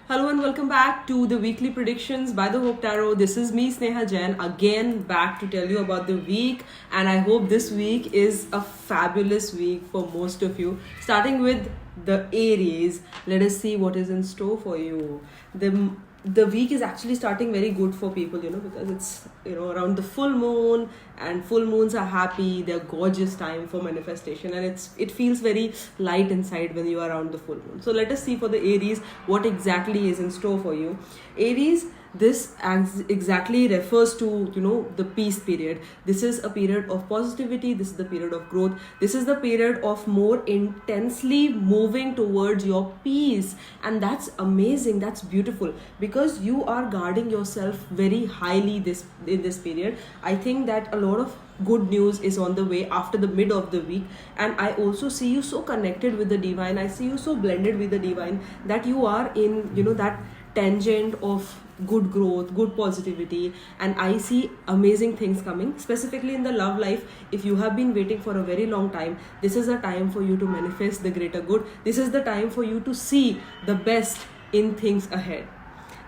Hello and welcome back to the weekly predictions by the Hope Tarot. This is me, Sneha Jain, again back to tell you about the week, and I hope this week is a fabulous week for most of you. Starting with the Aries, let us see what is in store for you. The week is actually starting very good for people, because it's around the full moon, and full moons are happy, they're gorgeous time for manifestation, and it feels very light inside when you are around the full moon. So let us see for the Aries what exactly is in store for you. Aries, this exactly refers to the peace period. This is a period of positivity, this is the period of growth, this is the period of more intensely moving towards your peace, and that's amazing, that's beautiful, because you are guarding yourself very highly in this period. I think that a lot of good news is on the way after the mid of the week, and I also see you so connected with the divine. I see you so blended with the divine that you are in that tangent of good growth, good positivity, and I see amazing things coming, specifically in the love life. If you have been waiting for a very long time, this is a time for you to manifest the greater good. This is the time for you to see the best in things ahead.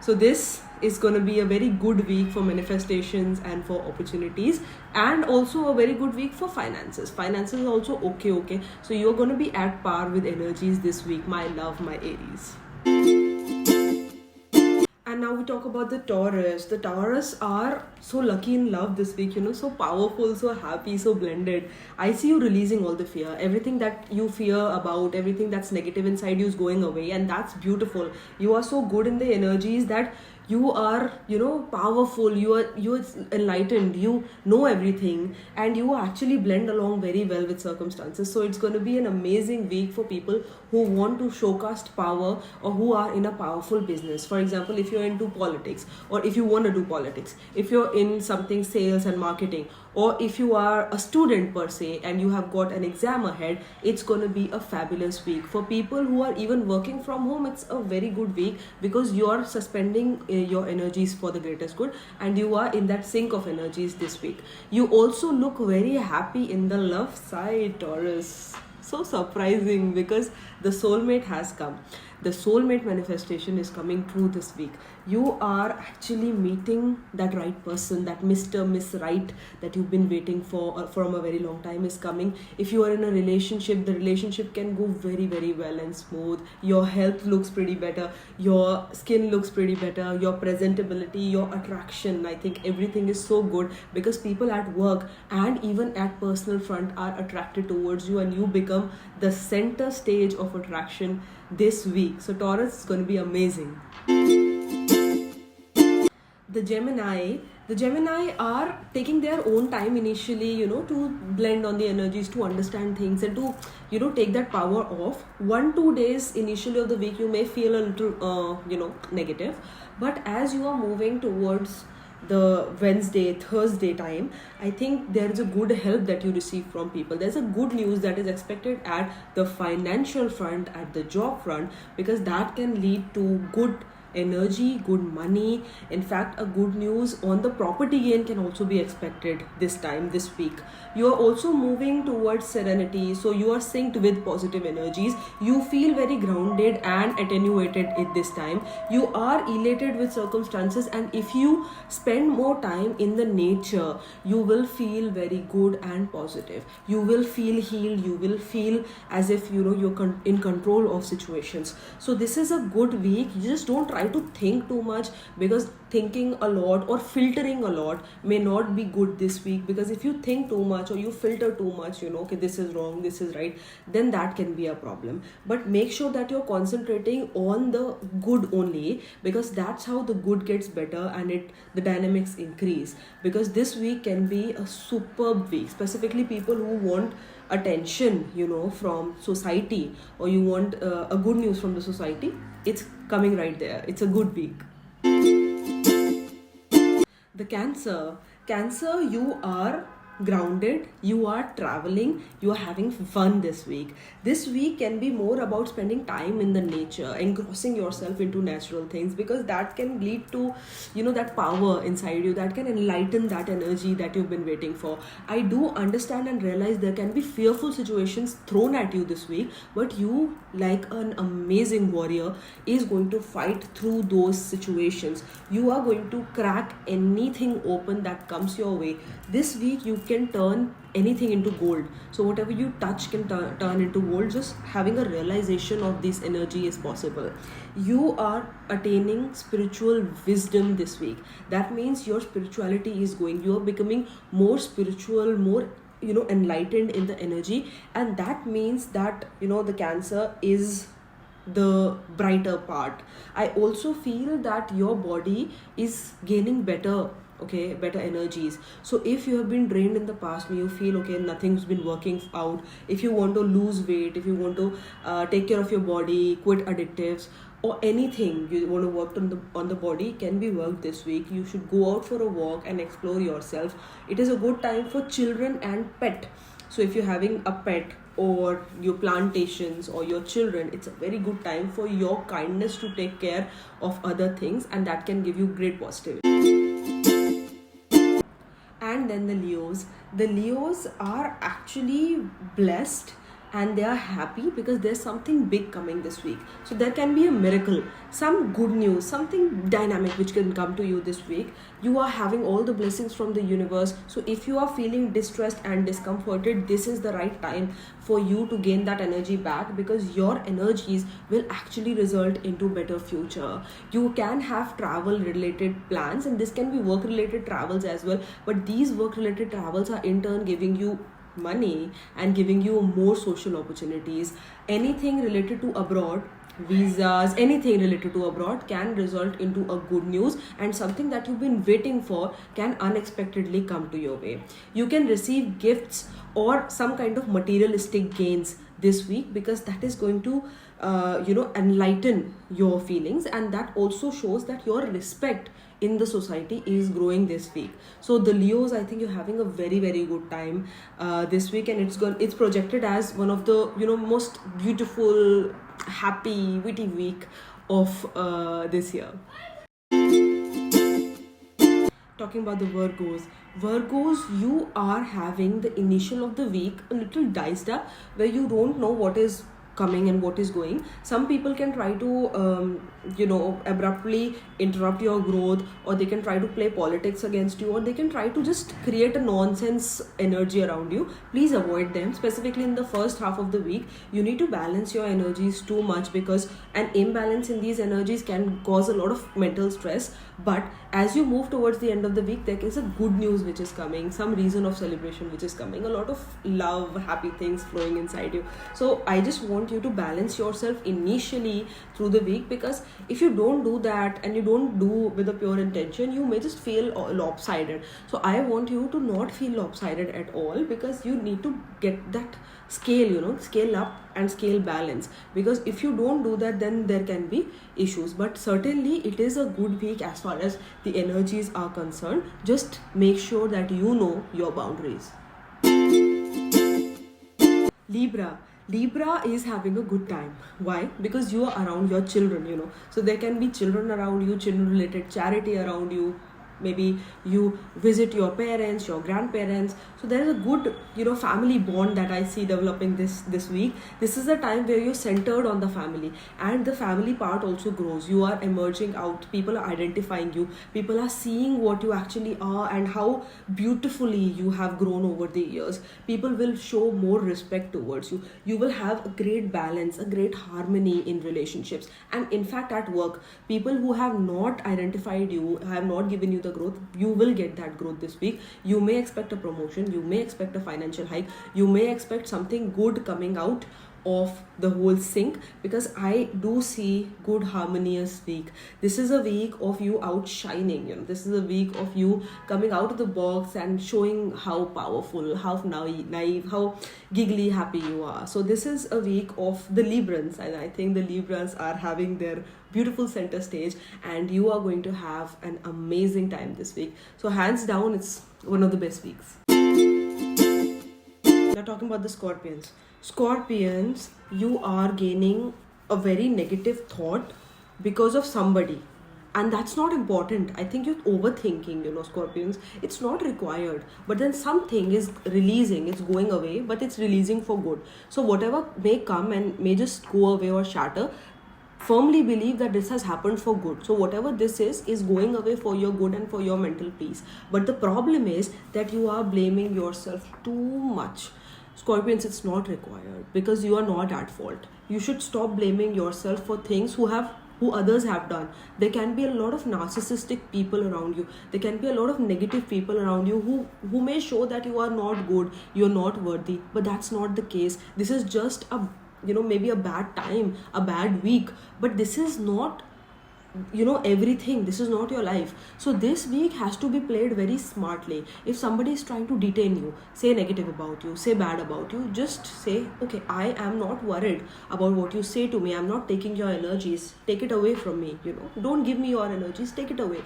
So this is going to be a very good week for manifestations and for opportunities, and also a very good week for finances. Finances also okay. So you're going to be at par with energies this week, my love, my Aries. And now we talk about the Taurus. The Taurus are so lucky in love this week, so powerful, so happy, so blended. I see you releasing all the fear. Everything that you fear about, everything that's negative inside you is going away, and that's beautiful. You are so good in the energies that you are powerful, you're enlightened, you know everything, and you actually blend along very well with circumstances. So it's going to be an amazing week for people who want to showcast power, or who are in a powerful business. For example, if you're into politics, or if you want to do politics, if you're in something sales and marketing, or if you are a student per se and you have got an exam ahead, it's going to be a fabulous week. For people who are even working from home, it's a very good week, because you are suspending your energies for the greatest good, and you are in that sync of energies this week. You also look very happy in the love side, Taurus. So surprising, because the soulmate has come. The soulmate manifestation is coming true this week. You are actually meeting that right person, that Mr. Miss Right that you've been waiting for from a very long time is coming. If you are in a relationship, the relationship can go very, very well and smooth. Your health looks pretty better, your skin looks pretty better, your presentability, your attraction, I think everything is so good, because people at work and even at personal front are attracted towards you, and you become the center stage of attraction this week. So Taurus is going to be amazing. The Gemini are taking their own time initially, to blend on the energies, to understand things, and to, take that power off. 1-2 days initially of the week, you may feel a little, negative. But as you are moving towards the Wednesday, Thursday time, I think there is a good help that you receive from people. There's a good news that is expected at the financial front, at the job front, because that can lead to good energy, good money. In fact, a good news on the property gain can also be expected this week. You are also moving towards serenity, so you are synced with positive energies. You feel very grounded and attenuated at this time. You are elated with circumstances, and if you spend more time in the nature, you will feel very good and positive. You will feel healed, you will feel as if you're in control of situations. So this is a good week. You just don't try to think too much, because thinking a lot or filtering a lot may not be good this week, because if you think too much or you filter too much, okay, this is wrong, this is right, then that can be a problem. But make sure that you're concentrating on the good only, because that's how the good gets better and the dynamics increase. Because this week can be a superb week, specifically people who want attention from society, or you want a good news from the society. It's coming right there. It's a good week. The Cancer, you are grounded, you are traveling, you are having fun this week. This week can be more about spending time in the nature, engrossing yourself into natural things, because that can lead to, that power inside you, that can enlighten that energy that you've been waiting for. I do understand and realize there can be fearful situations thrown at you this week, but you, like an amazing warrior, is going to fight through those situations. You are going to crack anything open that comes your way. This week you can turn anything into gold. So whatever you touch can turn into gold. Just having a realization of this energy is possible. You are attaining spiritual wisdom this week. That means your spirituality is going, you are becoming more spiritual, more enlightened in the energy. And that means that the Cancer is the brighter part. I also feel that your body is gaining better energies. So if you have been drained in the past and you feel nothing's been working out, if you want to lose weight, if you want to take care of your body, quit addictives, or anything you want to work on the body, can be worked this week. You should go out for a walk and explore yourself. It is a good time for children and pet. So if you're having a pet, or your plantations, or your children, it's a very good time for your kindness to take care of other things, and that can give you great positivity. And then the Leos are actually blessed and they are happy because there's something big coming this week. So there can be a miracle, some good news, something dynamic which can come to you this week. You are having all the blessings from the universe. So if you are feeling distressed and discomforted, this is the right time for you to gain that energy back, because your energies will actually result into better future. You can have travel related plans, and this can be work related travels as well, but these work related travels are in turn giving you money and giving you more social opportunities. Anything related to abroad, visas, anything related to abroad can result into a good news, and something that you've been waiting for can unexpectedly come to your way. You can receive gifts or some kind of materialistic gains this week, because that is going to enlighten your feelings, and that also shows that your respect in the society is growing this week. So the Leos, I think you're having a very, very good time this week, and it's projected as one of the most beautiful, happy, witty week of this year. Talking about the Virgos, you are having the initial of the week a little diced up, where you don't know what is coming and what is going. Some people can try to abruptly interrupt your growth, or they can try to play politics against you, or they can try to just create a nonsense energy around you. Please avoid them. Specifically in the first half of the week, you need to balance your energies too much, because an imbalance in these energies can cause a lot of mental stress. But as you move towards the end of the week, there is a good news which is coming, some reason of celebration which is coming, a lot of love, happy things flowing inside you. So I just want you to balance yourself initially through the week, because if you don't do that and you don't do with a pure intention, you may just feel lopsided. So I want you to not feel lopsided at all, because you need to get that scale up and scale balance, because if you don't do that, then there can be issues. But certainly it is a good week as far as the energies are concerned. Just make sure that you know your boundaries. Libra is having a good time. Why? Because you are around your children, so there can be children around you, children related charity around you. Maybe you visit your parents, your grandparents. So there is a good family bond that I see developing this week. This is a time where you're centered on the family, and the family part also grows. You are emerging out, people are identifying you, people are seeing what you actually are and how beautifully you have grown over the years. People will show more respect towards you. You will have a great balance, a great harmony in relationships, and in fact at work, people who have not identified you, have not given you the growth, you will get that growth this week. You may expect a promotion, you may expect a financial hike, you may expect something good coming out of the whole sync, because I do see good harmonious week. This is a week of you outshining, this is a week of you coming out of the box and showing how powerful, how naive, how giggly happy you are. So this is a week of the Librans, and I think the Librans are having their beautiful center stage, and you are going to have an amazing time this week. So hands down, it's one of the best weeks. Talking about the Scorpions. Scorpions, you are gaining a very negative thought because of somebody. And that's not important. I think you're overthinking, Scorpions. It's not required. But then something is releasing, it's going away, but it's releasing for good. So whatever may come and may just go away or shatter, firmly believe that this has happened for good. So whatever this is going away for your good and for your mental peace. But the problem is that you are blaming yourself too much. Scorpions, it's not required because you are not at fault. You should stop blaming yourself for things who others have done. There can be a lot of narcissistic people around you. There can be a lot of negative people around you who may show that you are not good, you're not worthy, but that's not the case. This is just a maybe a bad time, a bad week, but this is not everything. This is not your life. So this week has to be played very smartly. If somebody is trying to detain you, say negative about you, say bad about you, just say, okay, I am not worried about what you say to me. I'm not taking your energies. Take it away from me. Don't give me your energies. Take it away.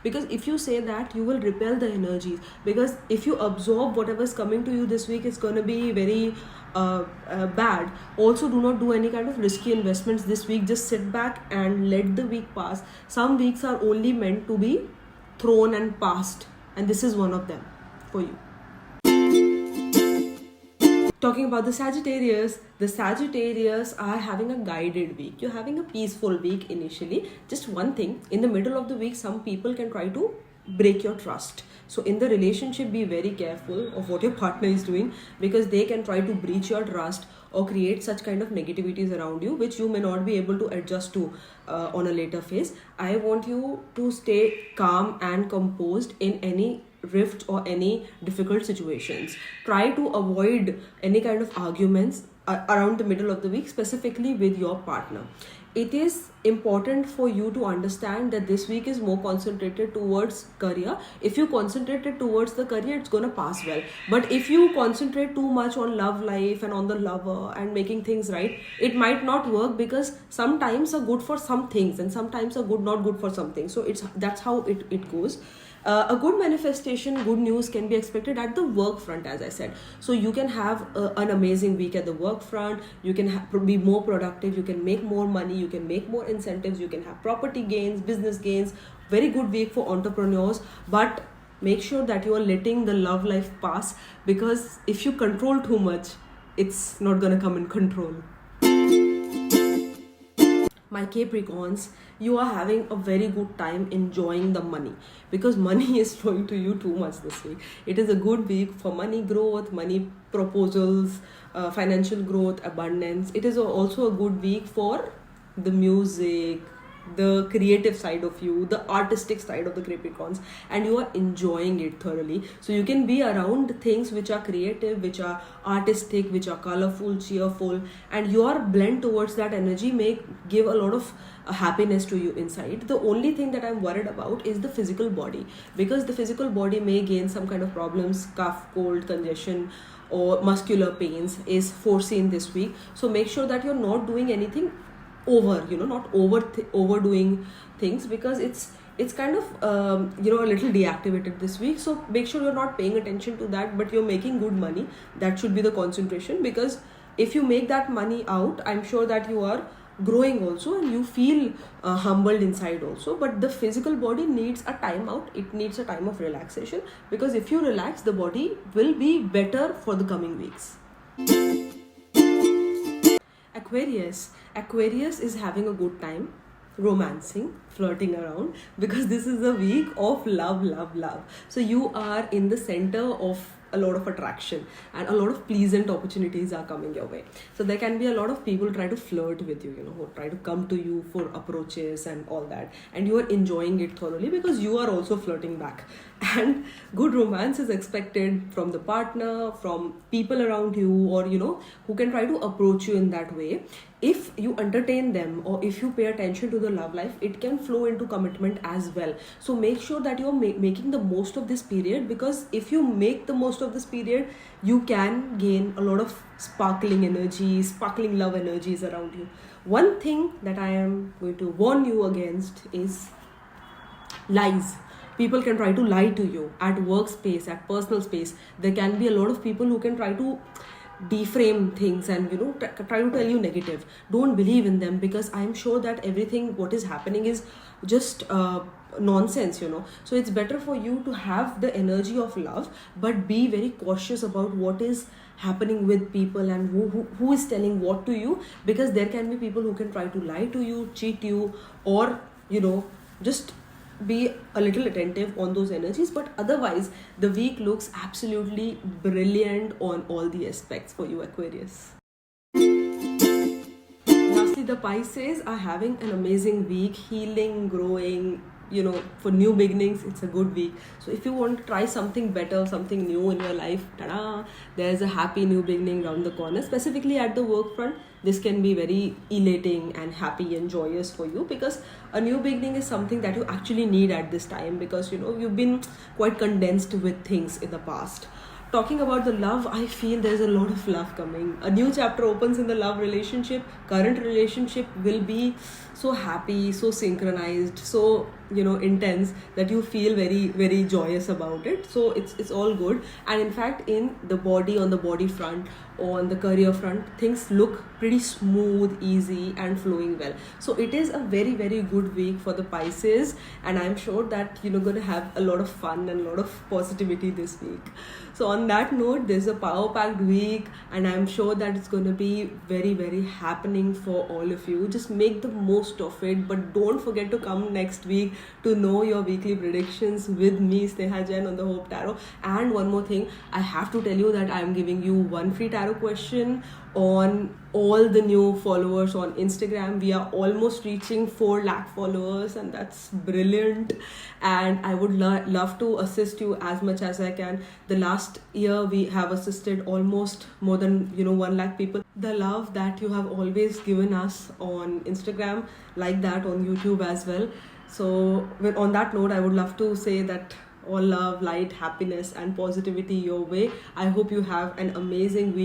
Because if you say that, you will repel the energies. Because if you absorb whatever is coming to you this week, it's going to be very bad. Also, do not do any kind of risky investments this week. Just sit back and let the week pass. Some weeks are only meant to be thrown and passed, and this is one of them for you. Talking about the Sagittarius are having a guided week. You're having a peaceful week initially. Just one thing, in the middle of the week, some people can try to break your trust. So in the relationship, be very careful of what your partner is doing, because they can try to breach your trust or create such kind of negativities around you, which you may not be able to adjust to on a later phase. I want you to stay calm and composed in any rift or any difficult situations. Try to avoid any kind of arguments around the middle of the week, specifically with your partner. It is important for you to understand that this week is more concentrated towards career. If you concentrate it towards the career, it's going to pass well. But if you concentrate too much on love life and on the lover and making things right, it might not work, because sometimes are good for some things and sometimes are not good for something. So that's how it goes. A good manifestation, good news can be expected at the work front, as I said. So you can have an amazing week at the work front. You can be more productive. You can make more money. You can make more incentives. You can have property gains, business gains. Very good week for entrepreneurs. But make sure that you are letting the love life pass, because if you control too much, it's not going to come in control. My Capricorns, you are having a very good time enjoying the money, because money is flowing to you too much this week. It is a good week for money growth, money proposals, financial growth, abundance. It is also a good week for the music, the creative side of you, the artistic side of the Capricorns, and you are enjoying it thoroughly. So you can be around things which are creative, which are artistic, which are colorful, cheerful, and your blend towards that energy may give a lot of happiness to you inside. The only thing that I'm worried about is the physical body, because the physical body may gain some kind of problems, cough, cold, congestion, or muscular pains is foreseen this week. So make sure that you're not doing anything not overdoing things, because it's kind of a little deactivated this week. So make sure you're not paying attention to that, but you're making good money. That should be the concentration, because if you make that money out, I'm sure that you are growing also, and you feel humbled inside also. But the physical body needs a time out. It needs a time of relaxation, because if you relax, the body will be better for the coming weeks. Aquarius is having a good time romancing, flirting around, because this is a week of love. So you are in the center of a lot of attraction, and a lot of pleasant opportunities are coming your way. So there can be a lot of people try to flirt with you, who try to come to you for approaches and all that, and you are enjoying it thoroughly, because you are also flirting back. And good romance is expected from the partner, from people around you, or who can try to approach you in that way. If you entertain them, or if you pay attention to the love life, it can flow into commitment as well. So make sure that you're making the most of this period, because if you make the most of this period, you can gain a lot of sparkling energy, sparkling love energies around you. One thing that I am going to warn you against is lies. People can try to lie to you at workspace, at personal space. There can be a lot of people who can try to deframe things and try to tell you negative. Don't believe in them, because I am sure that everything what is happening is just nonsense. So it's better for you to have the energy of love, but be very cautious about what is happening with people and who is telling what to you, because there can be people who can try to lie to you, cheat you, or just be a little attentive on those energies. But otherwise the week looks absolutely brilliant on all the aspects for you, Aquarius. Lastly, the Pisces are having an amazing week, healing, growing. For new beginnings, it's a good week. So if you want to try something better, something new in your life, ta-da, there's a happy new beginning around the corner. Specifically at the work front, this can be very elating and happy and joyous for you, because a new beginning is something that you actually need at this time, because you've been quite condensed with things in the past. Talking about the love, I feel there's a lot of love coming. A new chapter opens in the love relationship. Current relationship will be so happy, so synchronized, so intense, that you feel very, very joyous about it. So it's all good. And in fact, on the body front, on the career front, things look pretty smooth, easy, and flowing well. So it is a very, very good week for the Pisces, and I'm sure that you're going to have a lot of fun and a lot of positivity this week. So on that note, there's a power-packed week, and I'm sure that it's going to be very, very happening for all of you. Just make the most of it, but don't forget to come next week to know your weekly predictions with me, Sneha Jain, on the Hope Tarot. And one more thing, I have to tell you that I'm giving you one free tarot question on all the new followers on Instagram. We are almost reaching 4 lakh followers, and that's brilliant. And I would love to assist you as much as I can. The last year we have assisted almost more than 1 lakh people. The love that you have always given us on Instagram, like that on YouTube as well. So on that note, I would love to say that all love, light, happiness, and positivity your way. I hope you have an amazing week.